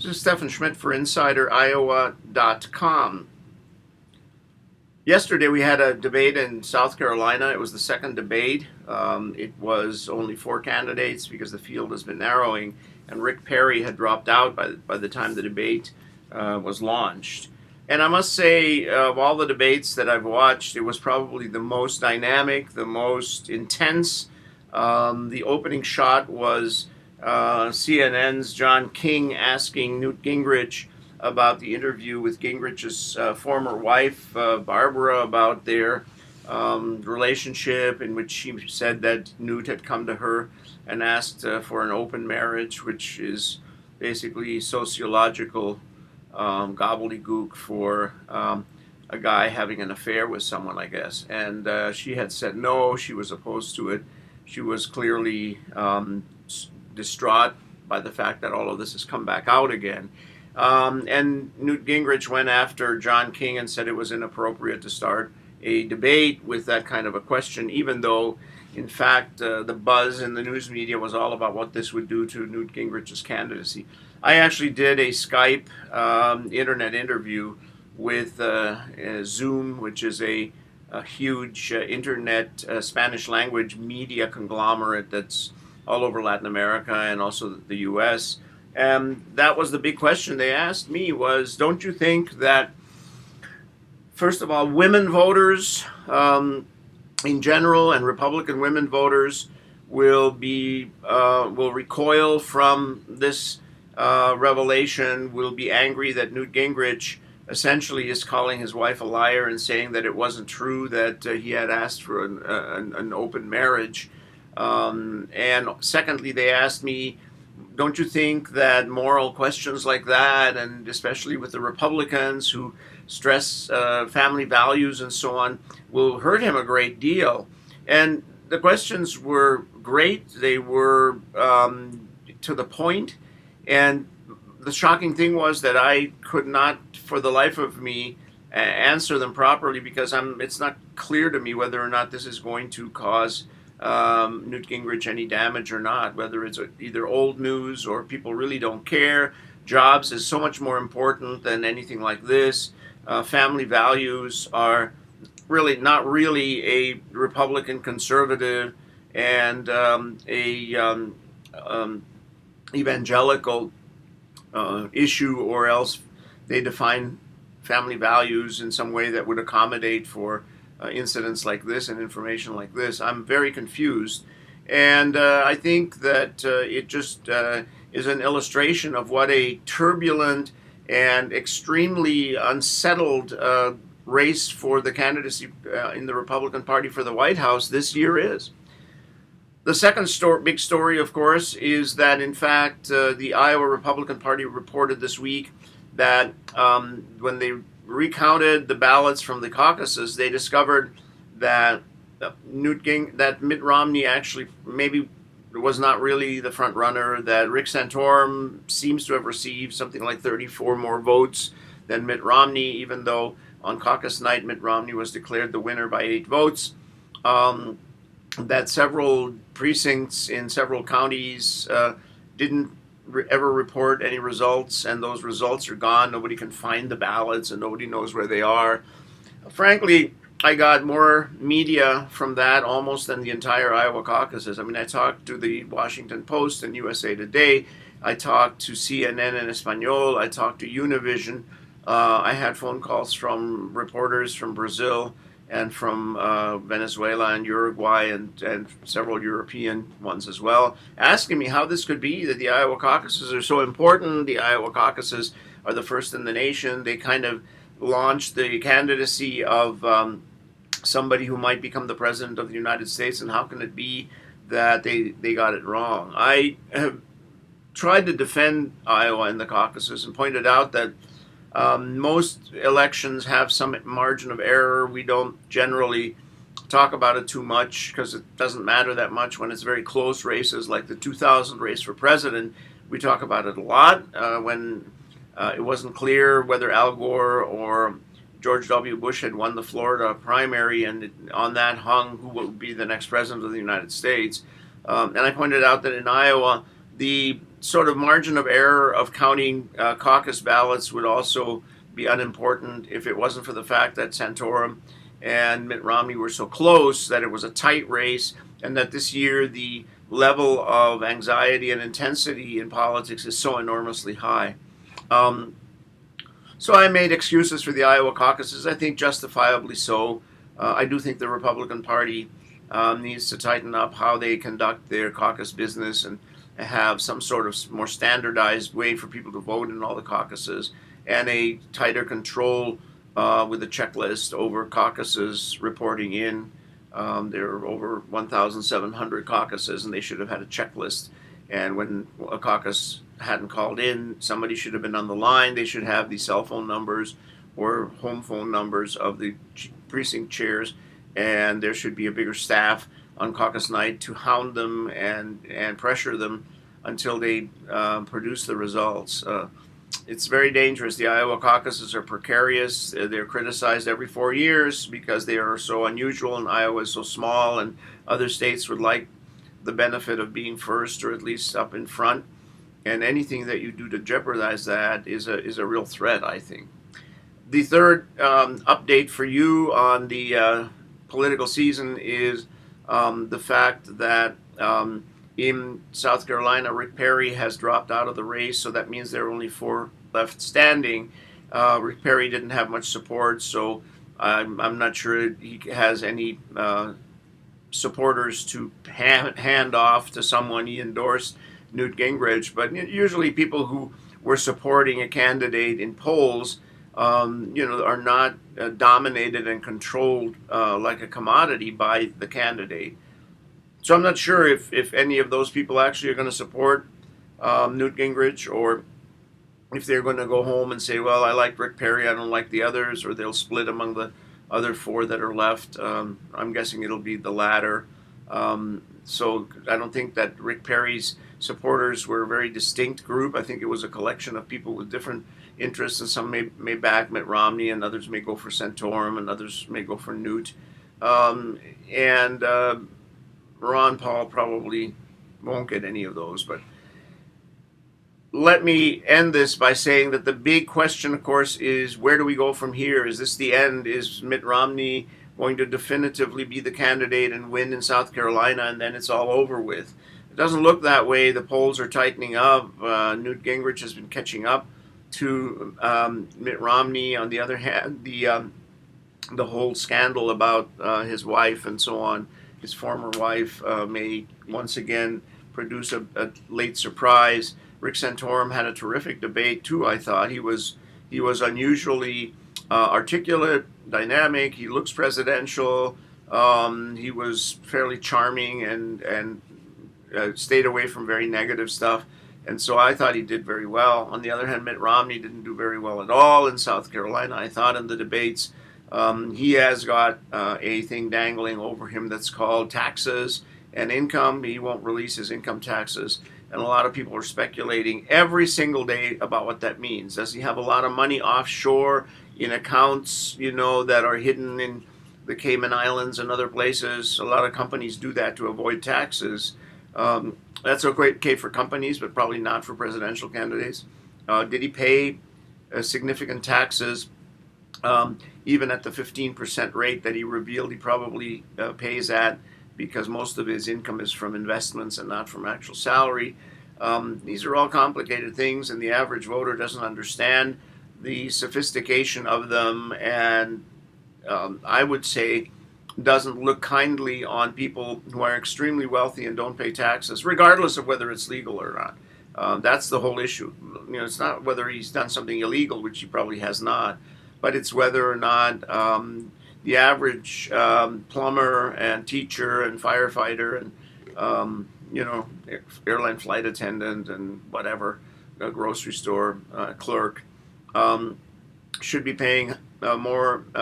This is Stephen Schmidt for InsiderIowa.com. Yesterday we had a debate in South Carolina. It was the second debate. It was only 4 candidates because the field has been narrowing, and Rick Perry had dropped out by the time the debate was launched. And I must say, of all the debates that I've watched, it was probably the most dynamic, the most intense. The opening shot was CNN's John King asking Newt Gingrich about the interview with Gingrich's former wife, Barbara, about their relationship, in which she said that Newt had come to her and asked for an open marriage, which is basically sociological gobbledygook for a guy having an affair with someone, I guess. And she had said no, she was opposed to it. She was clearly distraught by the fact that all of this has come back out again. And Newt Gingrich went after John King and said it was inappropriate to start a debate with that kind of a question, even though, in fact, the buzz in the news media was all about what this would do to Newt Gingrich's candidacy. I actually did a Skype internet interview with Zoom, which is a huge internet Spanish language media conglomerate that's all over Latin America and also the U.S. And that was the big question they asked me was, don't you think that, first of all, women voters in general and Republican women voters will recoil from this revelation, will be angry that Newt Gingrich essentially is calling his wife a liar and saying that it wasn't true that he had asked for an open marriage. And secondly, they asked me, don't you think that moral questions like that, and especially with the Republicans who stress family values and so on, will hurt him a great deal? And the questions were great. They were to the point. And the shocking thing was that I could not, for the life of me, answer them properly because it's not clear to me whether or not this is going to cause Newt Gingrich any damage or not, whether it's either old news or people really don't care. Jobs is so much more important than anything like this. Family values are really not really a Republican conservative and evangelical issue, or else they define family values in some way that would accommodate for incidents like this and information like this. I'm very confused, and I think that it just is an illustration of what a turbulent and extremely unsettled race for the candidacy in the Republican Party for the White House this year is. The second big story, of course, is that, in fact, the Iowa Republican Party reported this week that when they recounted the ballots from the caucuses, they discovered that Mitt Romney actually maybe was not really the front runner, that Rick Santorum seems to have received something like 34 more votes than Mitt Romney, even though on caucus night Mitt Romney was declared the winner by 8 votes. That several precincts in several counties didn't ever report any results, and those results are gone. Nobody can find the ballots, and nobody knows where they are. Frankly, I got more media from that almost than the entire Iowa caucuses. I mean, I talked to the Washington Post and USA Today. I talked to CNN en Espanol. I talked to Univision. I had phone calls from reporters from Brazil and from Venezuela and Uruguay and several European ones as well, asking me how this could be that the Iowa caucuses are so important. The Iowa caucuses are the first in the nation. They kind of launched the candidacy of somebody who might become the president of the United States, and how can it be that they got it wrong? I have tried to defend Iowa in the caucuses and pointed out that most elections have some margin of error. We don't generally talk about it too much because it doesn't matter that much when it's very close races like the 2000 race for president. We talk about it a lot when it wasn't clear whether Al Gore or George W. Bush had won the Florida primary, and on that hung who would be the next president of the United States. And I pointed out that in Iowa, the sort of margin of error of counting caucus ballots would also be unimportant if it wasn't for the fact that Santorum and Mitt Romney were so close, that it was a tight race, and that this year the level of anxiety and intensity in politics is so enormously high. Um, so I made excuses for the Iowa caucuses, I think justifiably so. I do think the Republican Party needs to tighten up how they conduct their caucus business and have some sort of more standardized way for people to vote in all the caucuses, and a tighter control with a checklist over caucuses reporting in. There are over 1,700 caucuses, and they should have had a checklist. And when a caucus hadn't called in, somebody should have been on the line. They should have the cell phone numbers or home phone numbers of the precinct chairs, and there should be a bigger staff on caucus night to hound them and pressure them until they produce the results. It's very dangerous. The Iowa caucuses are precarious. They're criticized every 4 years because they are so unusual, and Iowa is so small, and other states would like the benefit of being first or at least up in front. And anything that you do to jeopardize that is a real threat, I think. The third update for you on the political season is the fact that in South Carolina, Rick Perry has dropped out of the race, so that means there are only 4 left standing. Rick Perry didn't have much support, so I'm not sure he has any supporters to hand off to someone he endorsed, Newt Gingrich. But usually people who were supporting a candidate in polls are not dominated and controlled like a commodity by the candidate. So I'm not sure if any of those people actually are going to support Newt Gingrich, or if they're going to go home and say, well, I like Rick Perry, I don't like the others, or they'll split among the other 4 that are left. I'm guessing it'll be the latter. So I don't think that Rick Perry's supporters were a very distinct group. I think it was a collection of people with different interests, and some may back Mitt Romney, and others may go for Santorum, and others may go for Newt. And Ron Paul probably won't get any of those. But let me end this by saying that the big question, of course, is where do we go from here? Is this the end? Is Mitt Romney going to definitively be the candidate and win in South Carolina, and then it's all over with? It doesn't look that way. The polls are tightening up. Newt Gingrich has been catching up to Mitt Romney. On the other hand, the whole scandal about his wife and so on, his former wife, may once again produce a late surprise. Rick Santorum had a terrific debate too. I thought he was unusually articulate, dynamic. He looks presidential. He was fairly charming and stayed away from very negative stuff. And so I thought he did very well. On the other hand, Mitt Romney didn't do very well at all in South Carolina, I thought, in the debates. He has got a thing dangling over him that's called taxes and income. He won't release his income taxes. And a lot of people are speculating every single day about what that means. Does he have a lot of money offshore in accounts, that are hidden in the Cayman Islands and other places? A lot of companies do that to avoid taxes. That's okay for companies, but probably not for presidential candidates. Did he pay significant taxes? Even at the 15% rate that he revealed he probably pays at, because most of his income is from investments and not from actual salary. These are all complicated things, and the average voter doesn't understand the sophistication of them, and I would say doesn't look kindly on people who are extremely wealthy and don't pay taxes, regardless of whether it's legal or not. That's the whole issue. It's not whether he's done something illegal, which he probably has not, but it's whether or not the average plumber and teacher and firefighter and airline flight attendant and whatever, a grocery store clerk, should be paying a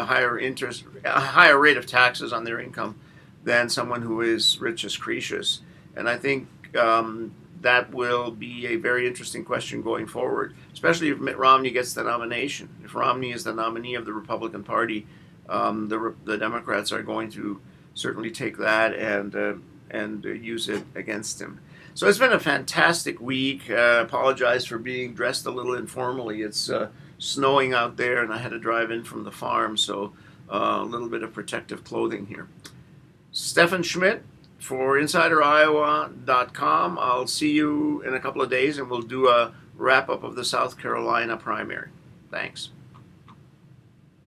higher rate of taxes on their income than someone who is rich as Croesus. And I think that will be a very interesting question going forward, especially if Mitt Romney gets the nomination. If Romney is the nominee of the Republican Party, the Democrats are going to certainly take that and use it against him. So it's been a fantastic week. Apologize for being dressed a little informally. It's snowing out there, and I had to drive in from the farm, so a little bit of protective clothing here. Stefan Schmidt for InsiderIowa.com. I'll see you in a couple of days, and we'll do a wrap-up of the South Carolina primary. Thanks.